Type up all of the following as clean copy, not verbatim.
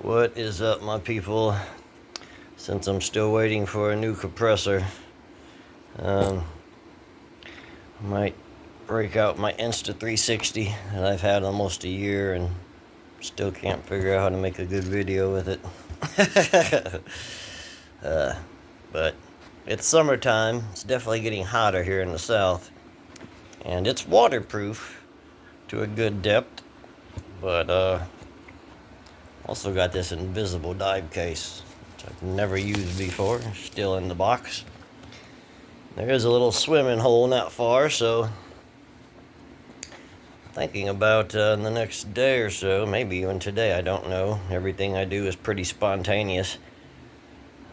What is up, my people? Since I'm still waiting for a new compressor, I might break out my Insta 360 that I've had almost a year and still can't figure out how to make a good video with it. But it's summertime. It's definitely getting hotter here in the south, and it's waterproof to a good depth. But also got this invisible dive case, which I've never used before. Still in the box. There is a little swimming hole not far, so thinking about in the next day or so, maybe even today, I don't know. Everything I do is pretty spontaneous.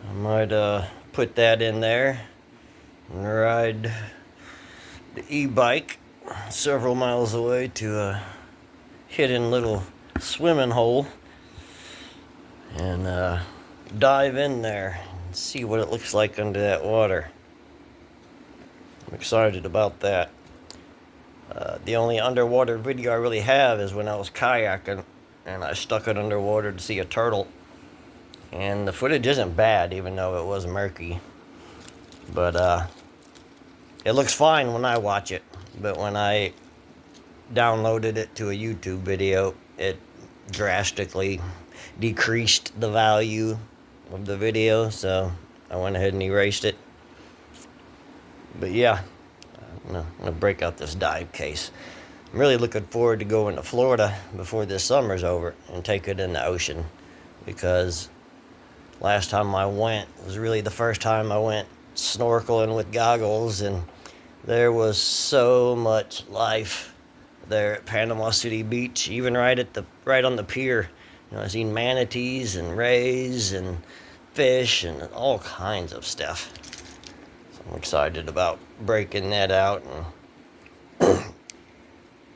I might put that in there and ride the e-bike several miles away to a hidden little swimming hole and dive in there and see what it looks like under that water. I'm excited about that. The only underwater video I really have is when I was kayaking and I stuck it underwater to see a turtle. And the footage isn't bad, even though it was murky. But it looks fine when I watch it. But when I downloaded it to a YouTube video, it drastically decreased the value of the video. So I went ahead and erased it. But yeah, I'm gonna break out this dive case. I'm really looking forward to going to Florida before this summer's over and take it in the ocean, because last time I went was really the first time I went snorkeling with goggles, and there was so much life there at Panama City Beach, even right on the pier. I seen manatees and rays and fish and all kinds of stuff. I'm excited about breaking that out. And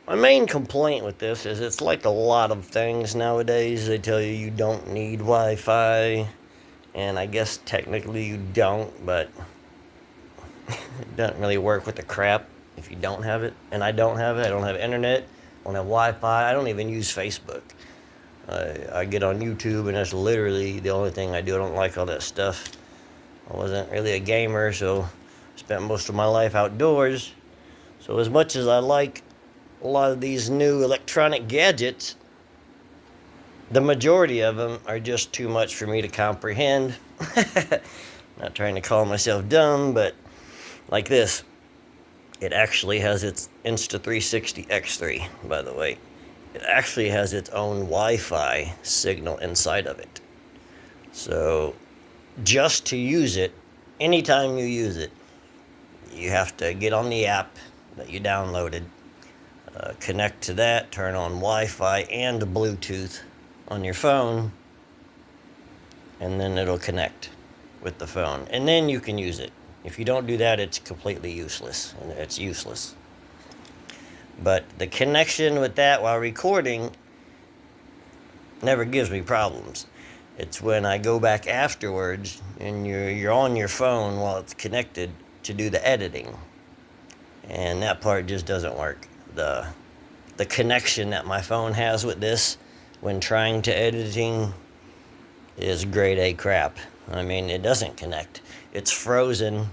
my main complaint with this is it's like a lot of things nowadays. They tell you don't need Wi-Fi, and I guess technically you don't, but it doesn't really work with the crap if you don't have it. And I don't have it. I don't have internet. I don't have Wi-Fi. I don't even use Facebook. I get on YouTube, and that's literally the only thing I do. I don't like all that stuff. I wasn't really a gamer, so spent most of my life outdoors. So as much as I like a lot of these new electronic gadgets, the majority of them are just too much for me to comprehend. Not trying to call myself dumb, but like this. It actually has its Insta 360 X3, by the way. It actually has its own Wi-Fi signal inside of it. So just to use it, anytime you use it, you have to get on the app that you downloaded, connect to that, turn on Wi-Fi and Bluetooth on your phone, and then it'll connect with the phone. And then you can use it. If you don't do that, it's completely useless. It's useless. But the connection with that while recording never gives me problems. It's when I go back afterwards and you're on your phone while it's connected to do the editing, and that part just doesn't work. The connection that my phone has with this when trying to editing is grade A crap. I mean, it doesn't connect. It's frozen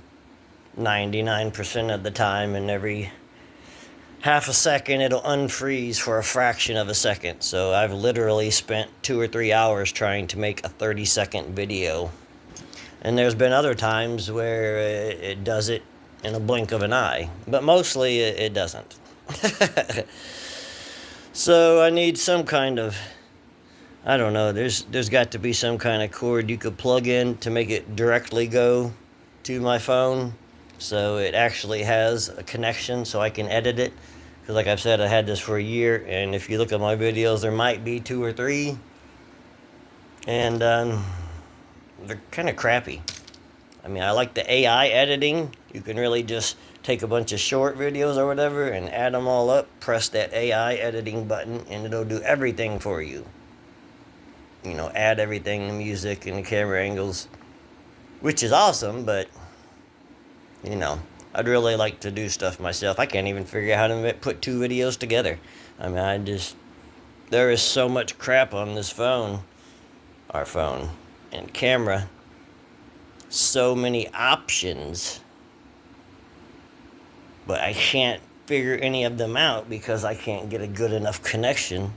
99% of the time, and every half a second it'll unfreeze for a fraction of a second. So I've literally spent 2 or 3 hours trying to make a 30-second video. And there's been other times where it does it in a blink of an eye, but mostly it doesn't. So I need some kind of, I don't know, there's got to be some kind of cord you could plug in to make it directly go to my phone, so it actually has a connection so I can edit it. Because like I've said, I had this for a year, and if you look at my videos, there might be 2 or 3, and they're kind of crappy. I mean, I like the AI editing. You can really just take a bunch of short videos or whatever and add them all up, press that AI editing button, and it'll do everything for you. Add everything, the music and the camera angles, which is awesome, but I'd really like to do stuff myself. I can't even figure out how to put 2 videos together. I mean, there is so much crap on this phone our phone. And camera, so many options, but I can't figure any of them out because I can't get a good enough connection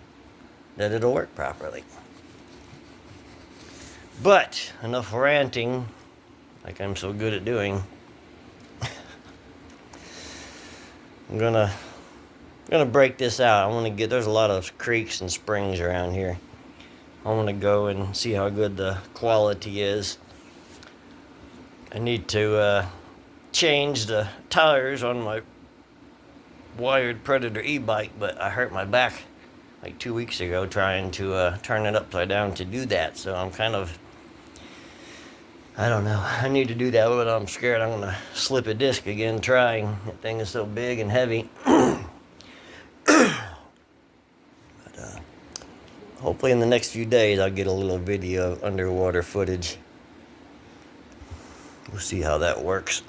that it'll work properly. But enough ranting, like I'm so good at doing. I'm gonna break this out. I want to get, there's a lot of creeks and springs around here. I want to go and see how good the quality is. I need to change the tires on my wired Predator e-bike, but I hurt my back like 2 weeks ago trying to turn it upside down to do that. So I'm kind of, I don't know. I need to do that, but I'm scared I'm gonna slip a disc again trying. That thing is so big and heavy. Hopefully in the next few days I'll get a little video of underwater footage. We'll see how that works.